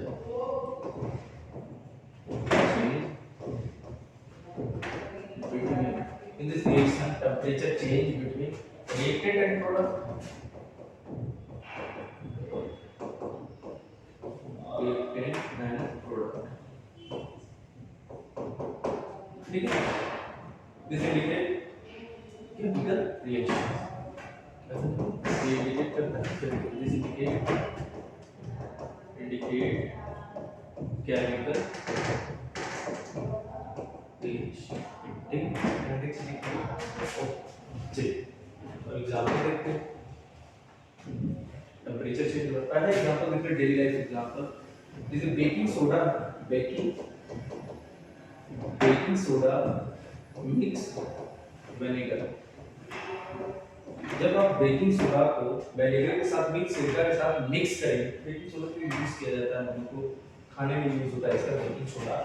in this reaction temperature change between reactant and product, reactant and product, ठीक है। this indicate chemical reaction, ये indicate करता है, this indicate chemical reaction, ठीक है। नेक्स्ट चलिए तो एग्जांपल देखते हैं, टेंपरेचर चेंज होता है। एग्जांपल देखते हैं डेली लाइफ एग्जांपल, जैसे baking soda, baking soda mix vinegar. जब आप बेकिंग सोडा को विनेगर के साथ मिक्स, सिरका के साथ मिक्स करेंगे, बेकिंग सोडा को यूज किया जाता है, हमको खाने में यूज होता है इसका बेकिंग सोडा,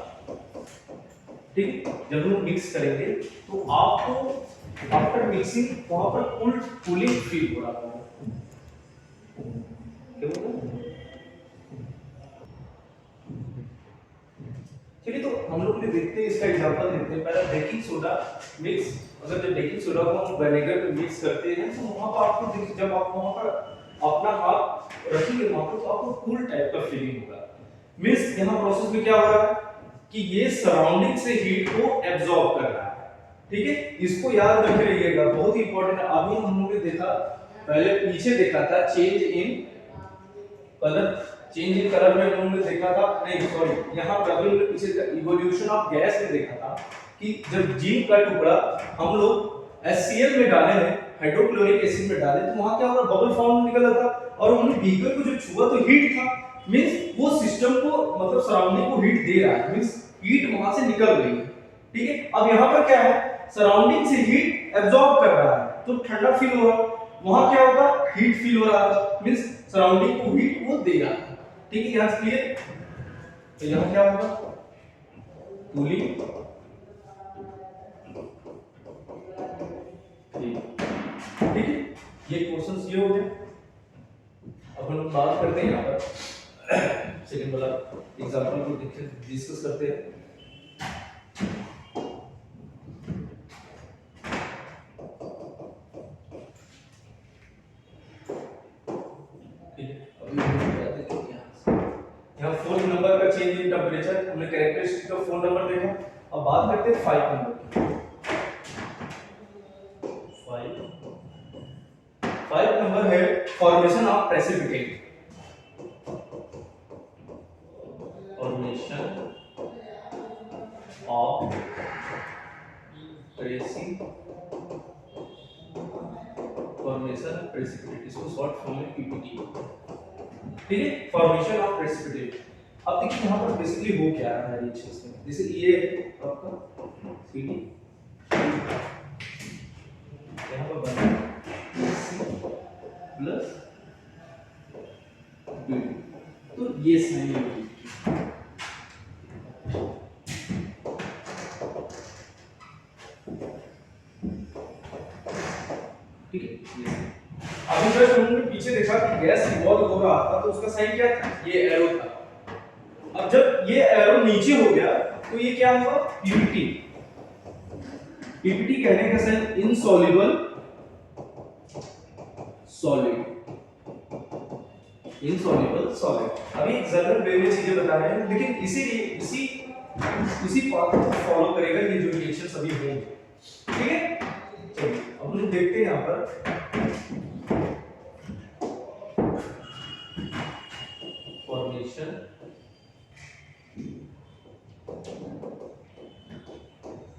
ठीक। जब हम मिक्स करेंगे तो आपको आफ्टर मिक्सिंग वहां पर कूलिंग फील हो रहा होगा, क्या होगा, चलिए। तो हम लोग ने देखते हैं इसका एग्जांपल देखते हैं। पहले बेकिंग सोडा मिक्स, अगर जब बेकिंग सोडा को हम विनेगर में मिक्स करते हैं तो वहां पर आपको जब आप वहां पर अपना हाथ रखेंगे वहां पर तो आपको कूल टाइप का फीलिंग होगा। मींस यहां प्रोसेस में क्या हो रहा है कि ये सराउंडिंग से हीट को एब्जॉर्ब कर रहा है, ठीक है। इसको याद रख रखिएगा, बहुत ही इंपॉर्टेंट है। अभी हम लोगों ने देखा, पहले पीछे देखा था change in colour, change in colour में हम लोगों ने देखा था, नहीं सॉरी, यहाँ पर अभी हमने पीछे इवोल्यूशन ऑफ गैस में देखा था कि जब जिंक का टुकड़ा हम लोग HCl में डाले हैं, हाइड्रोक्लोरिक एसिड में डाले, तो वहां क्या हुआ, बबल फॉर्म निकल रहा था और उन्होंने बीकर को जो छुआ तो हीट था। मींस वो सिस्टम को, मतलब सराउंडिंग को हीट दे रहा है, मींस हीट वहां से निकल रही है, ठीक है। अब यहाँ पर क्या है, सराउंडिंग से हीट एब्जॉर्ब कर रहा है तो ठंडा फील हो रहा है, वहां क्या होगा, हीट फील हो रहा है, मींस सराउंडिंग को हीट वो दे रहा है, ठीक है। यहाँ से क्लियर। तो यहाँ क्या होगा, कूलिंग, ठीक, ठीक है, ये क्वेश्चंस ये हो गए। अब हम बात करते हैं यहाँ पर सेकंड वाला एग्जांपल को डिस्कस करते हैं। ठीक है, अभी हम क्या देखेंगे यहाँ फोर्थ नंबर का चेंज इन टेम्परेचर, हमने कैरेक्टरिस्टिक का 4 नंबर देखा। अब बात करते हैं 5 नंबर की। 5 नंबर है formation of precipitate. Formation of precipitate, इसको शॉर्ट फॉर्म में पीपीटी। ठीक है, फॉर्मेशन ऑफ प्रेसिपिटेट। अब देखिए यहाँ पर बेसिकली हो क्या रहा है रिएक्शंस में, जैसे ये आपका सीडी यहाँ पर बना प्लस बी, तो ये साइन होगी। ठीक है, अभी जस्ट हमने पीछे देखा कि गैस रिवॉल्व हो रहा था तो उसका साइन क्या था, ये एरो था। अब जब ये एरो नीचे हो गया तो ये क्या हुआ, पीपीटी। पीपीटी कहने का sign insoluble solid, insoluble solid. अभी जनरल वे में चीजें बता रहे हैं, लेकिन इसी पाथ को फॉलो करेगा ये जो रिएक्शन सभी होंगे। ठीक है, चलिए अब हम देखते हैं यहाँ पर formation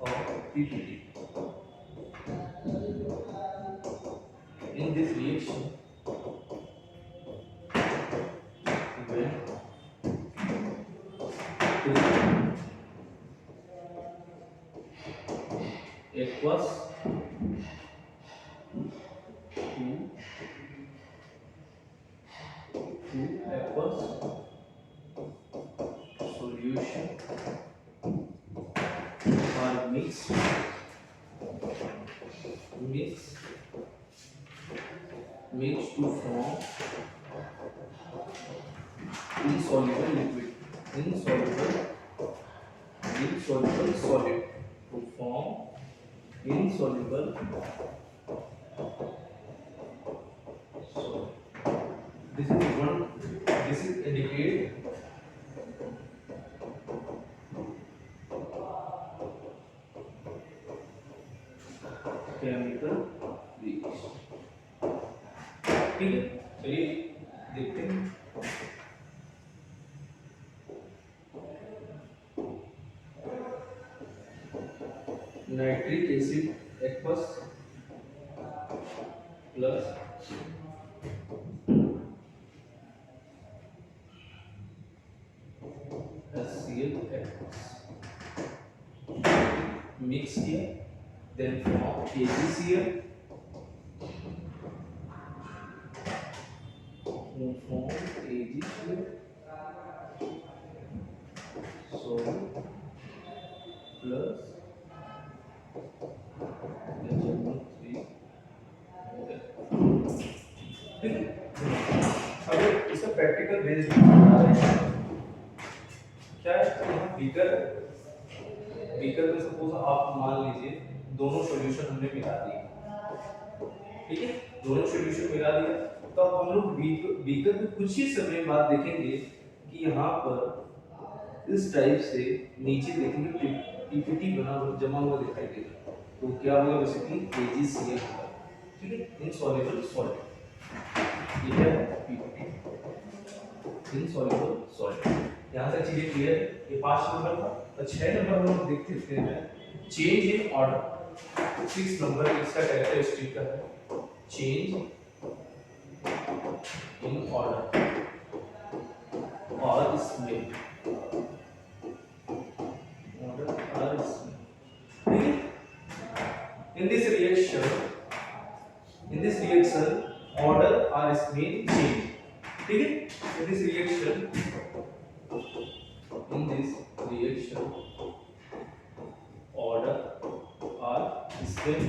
of PPT. In this reaction, when aqueous to aqueous solution are mixed to form insoluble liquid, insoluble solid, to form insoluble solid. This is indicate chemical reaction। ठीक है, चलिए देखते हैं। Nitric acid aqueous plus HCl aqueous mix किया, then form AgCl, form AgCl solid plus HNO3। अगर इसका practical base क्या है, यहाँ बीकर में सपोज आप मान लीजिए दोनों सॉल्यूशन हमने मिला दिए। ठीक है, दोनों सॉल्यूशन मिला दिया तो अब हम लोग बीकर में कुछ ही समय बाद देखेंगे कि यहाँ पर इस टाइप से नीचे देखेंगे पीपीटी बना हुआ जमा हुआ दिखाई देगा, तो क्या होगा बेसिकली AgCl होगा। ठीक है, इनसॉल्युबल सॉल्ट, ये है पीपीटी, इनसॉल्युबल सॉल्ट। यहाँ तक चीजें क्लियर है। ये 5 नंबर था, और 6 नंबर हम लोग देखते हैं चेंज इन ऑर्डर। 6 नंबर इसका कैरेक्टरिस्टिक का है change in order or smell, in this reaction order or smell change। ठीक है, in this reaction order or smell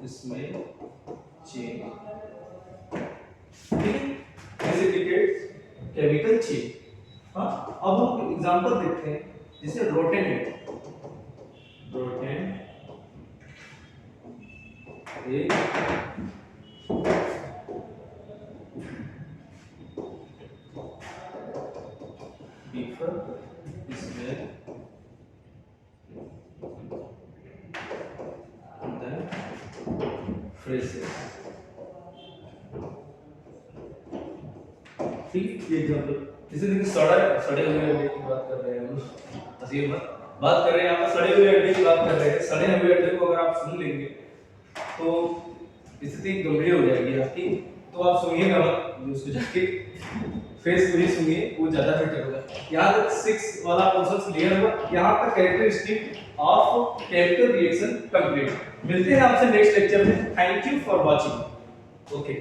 इसमें चेन, ठीक है, दिस इंडिकेट्स केमिकल चेन। हाँ, अब हम एग्जांपल देखते हैं, जैसे रोटेन है, रोटेन एक बीफर, इसमें फ्रेसेस, ठीक है, ये एग्जांपल। जैसे देखिए सड़े हुए अंडे की बात कर रहे हैं हम, हंसिए मत, बात कर रहे हैं यहाँ पर सड़े हुए अंडे की बात कर रहे हैं। सड़े हुए अंडे को अगर आप सुन लेंगे तो स्थिति गंभीर हो जाएगी आपकी, तो आप सुनिएगा मत, उसको जाके फेस को ही सुनिए, वो ज्यादा बेटर होगा। यहाँ तक 6 वाला पोर्शन क्लियर हुआ, यहाँ तक characteristic of chemical reaction complete. मिलते हैं आपसे नेक्स्ट लेक्चर में। Thank you for watching. Okay.